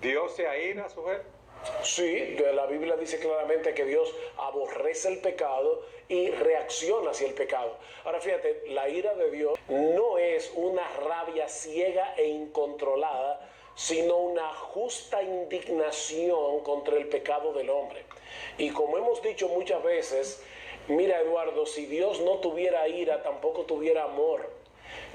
¿Dios se aira, Sujel? Sí, la Biblia dice claramente que Dios aborrece el pecado y reacciona hacia el pecado. Ahora fíjate, la ira de Dios no es una rabia ciega e incontrolada, sino una justa indignación contra el pecado del hombre. Y como hemos dicho muchas veces, mira Eduardo, si Dios no tuviera ira, tampoco tuviera amor.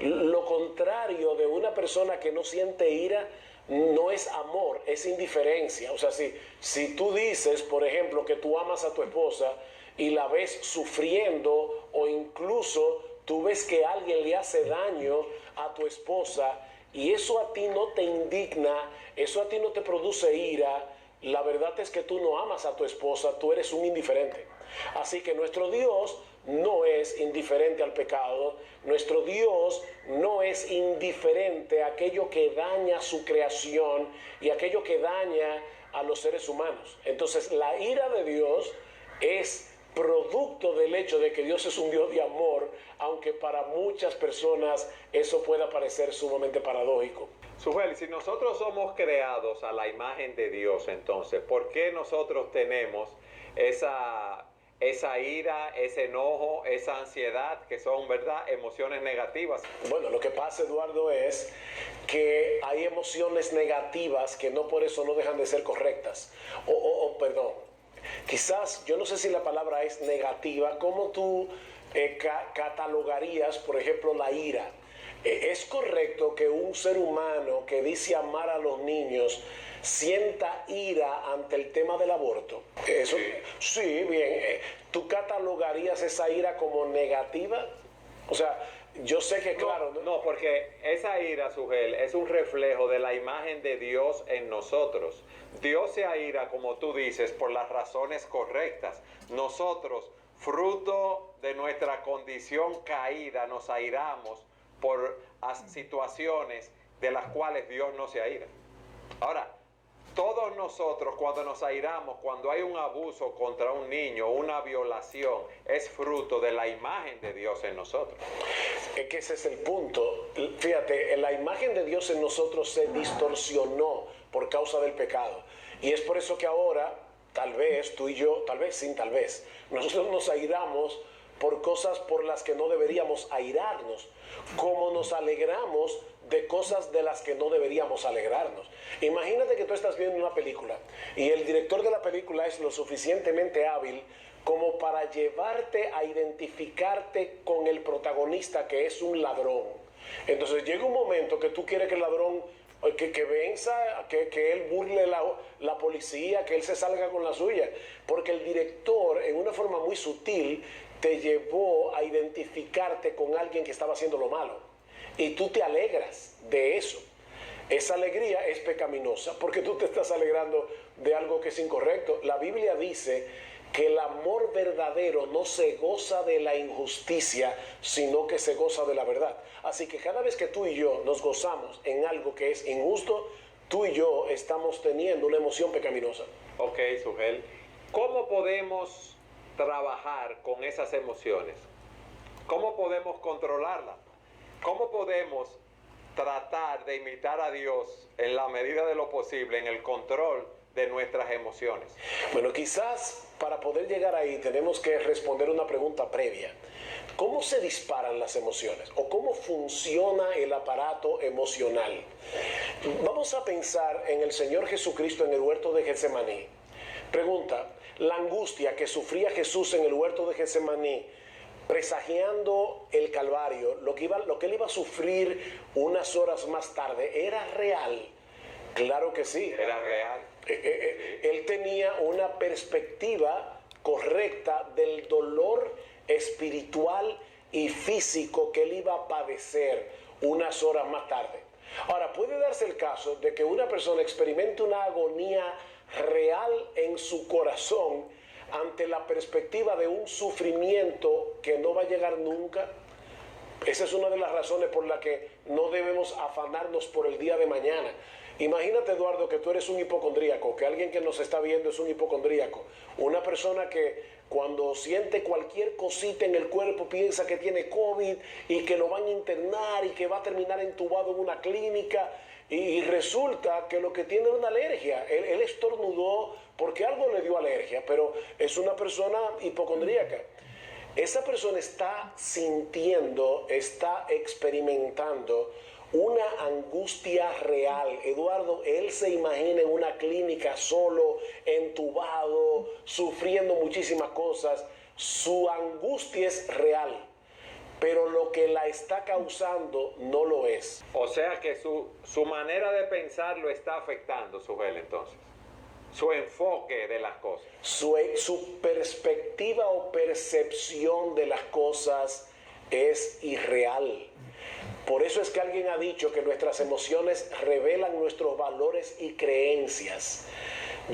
Lo contrario de una persona que no siente ira no es amor, es indiferencia. O sea, si tú dices, por ejemplo, que tú amas a tu esposa y la ves sufriendo, o incluso tú ves que alguien le hace daño a tu esposa y eso a ti no te indigna, eso a ti no te produce ira, la verdad es que tú no amas a tu esposa, tú eres un indiferente. Así que nuestro Dios no es indiferente al pecado, nuestro Dios no es indiferente a aquello que daña su creación y aquello que daña a los seres humanos. Entonces la ira de Dios es producto del hecho de que Dios es un Dios de amor, aunque para muchas personas eso pueda parecer sumamente paradójico. Sujel, si nosotros somos creados a la imagen de Dios, entonces, ¿por qué nosotros tenemos esa ira, ese enojo, esa ansiedad, que son, ¿verdad?, emociones negativas? Bueno, lo que pasa, Eduardo, es que hay emociones negativas que no por eso no dejan de ser correctas. Perdón, quizás, yo no sé si la palabra es negativa, ¿cómo tú catalogarías, por ejemplo, la ira? ¿Es correcto que un ser humano que dice amar a los niños sienta ira ante el tema del aborto? Eso, sí, bien. ¿Tú catalogarías esa ira como negativa? O sea, yo sé que claro... No, porque esa ira, Sujel, es un reflejo de la imagen de Dios en nosotros. Dios se aira, como tú dices, por las razones correctas. Nosotros, fruto de nuestra condición caída, nos airamos por situaciones de las cuales Dios no se aira. Ahora, todos nosotros cuando nos airamos, cuando hay un abuso contra un niño, una violación, es fruto de la imagen de Dios en nosotros. Es que ese es el punto. Fíjate, la imagen de Dios en nosotros se distorsionó por causa del pecado. Y es por eso que ahora, tal vez, tú y yo, tal vez sin tal vez, nosotros nos airamos por cosas por las que no deberíamos airarnos, como nos alegramos de cosas de las que no deberíamos alegrarnos. Imagínate que tú estás viendo una película y el director de la película es lo suficientemente hábil como para llevarte a identificarte con el protagonista, que es un ladrón. Entonces llega un momento que tú quieres que el ladrón que venza, que él burle la policía, que él se salga con la suya, porque el director en una forma muy sutil te llevó a identificarte con alguien que estaba haciendo lo malo y tú te alegras de eso. Esa alegría es pecaminosa porque tú te estás alegrando de algo que es incorrecto. La Biblia dice que el amor verdadero no se goza de la injusticia, sino que se goza de la verdad. Así que cada vez que tú y yo nos gozamos en algo que es injusto, tú y yo estamos teniendo una emoción pecaminosa. Ok, Sujel. ¿Cómo podemos trabajar con esas emociones? ¿Cómo podemos controlarlas? ¿Cómo podemos tratar de imitar a Dios en la medida de lo posible en el control de nuestras emociones? Bueno, quizás para poder llegar ahí tenemos que responder una pregunta previa. ¿Cómo se disparan las emociones? ¿O cómo funciona el aparato emocional? Vamos a pensar en el Señor Jesucristo en el huerto de Getsemaní. Pregunta, la angustia que sufría Jesús en el huerto de Getsemaní, presagiando el Calvario, lo que él iba a sufrir unas horas más tarde, ¿era real? Claro que sí. Era real. Él tenía una perspectiva correcta del dolor espiritual y físico que él iba a padecer unas horas más tarde. Ahora, puede darse el caso de que una persona experimente una agonía real en su corazón ante la perspectiva de un sufrimiento que no va a llegar nunca. Esa es una de las razones por las que no debemos afanarnos por el día de mañana. Imagínate, Eduardo, que tú eres un hipocondríaco, que alguien que nos está viendo es un hipocondríaco. Una persona que cuando siente cualquier cosita en el cuerpo piensa que tiene COVID y que lo van a internar y que va a terminar entubado en una clínica y resulta que lo que tiene es una alergia. Él estornudó porque algo le dio alergia, pero es una persona hipocondríaca. Esa persona está sintiendo, está experimentando una angustia real. Eduardo, él se imagina en una clínica solo, entubado, sufriendo muchísimas cosas. Su angustia es real, pero lo que la está causando no lo es. O sea que su manera de pensar lo está afectando, Sujel, entonces. Su enfoque de las cosas. Su perspectiva o percepción de las cosas es irreal. Por eso es que alguien ha dicho que nuestras emociones revelan nuestros valores y creencias.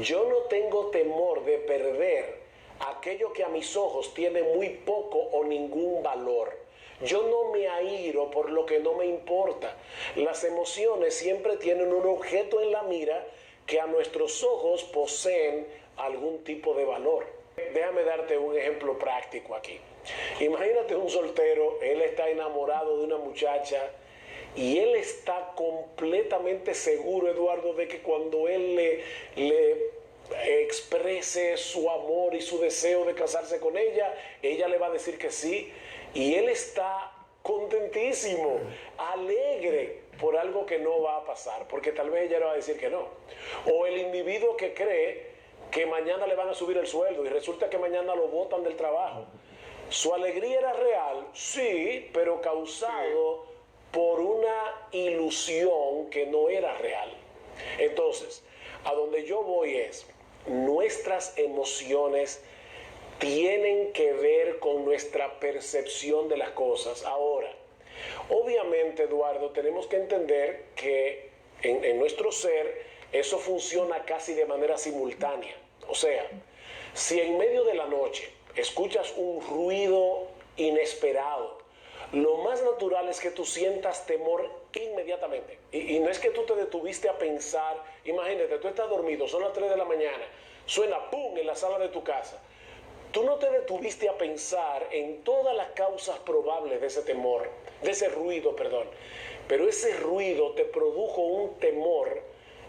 Yo no tengo temor de perder aquello que a mis ojos tiene muy poco o ningún valor. Yo no me airo por lo que no me importa. Las emociones siempre tienen un objeto en la mira que a nuestros ojos poseen algún tipo de valor. Déjame darte un ejemplo práctico aquí. Imagínate un soltero, él está enamorado de una muchacha y él está completamente seguro, Eduardo, de que cuando él le exprese su amor y su deseo de casarse con ella le va a decir que sí, y él está contentísimo, alegre por algo que no va a pasar, porque tal vez ella le va a decir que no. O el individuo que cree que mañana le van a subir el sueldo y resulta que mañana lo botan del trabajo. Su alegría era real, sí, pero causado por una ilusión que no era real. Entonces, a donde yo voy es, nuestras emociones tienen que ver con nuestra percepción de las cosas. Ahora, obviamente, Eduardo, tenemos que entender que en nuestro ser eso funciona casi de manera simultánea. O sea, si en medio de la noche escuchas un ruido inesperado, lo más natural es que tú sientas temor inmediatamente. Y no es que tú te detuviste a pensar, imagínate, tú estás dormido, son las 3 de la mañana, suena ¡pum! En la sala de tu casa. Tú no te detuviste a pensar en todas las causas probables de ese temor, de ese ruido, perdón. Pero ese ruido te produjo un temor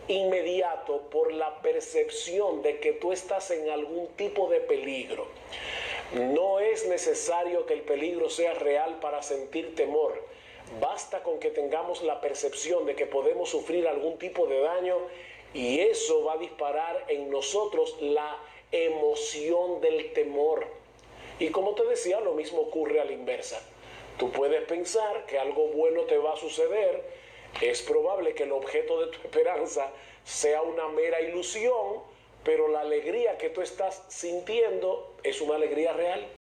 inmediato por la percepción de que tú estás en algún tipo de peligro. No es necesario que el peligro sea real para sentir temor. Basta con que tengamos la percepción de que podemos sufrir algún tipo de daño y eso va a disparar en nosotros la emoción del temor. Y como te decía, lo mismo ocurre a la inversa. Tú puedes pensar que algo bueno te va a suceder. Es probable que el objeto de tu esperanza sea una mera ilusión, pero la alegría que tú estás sintiendo es una alegría real.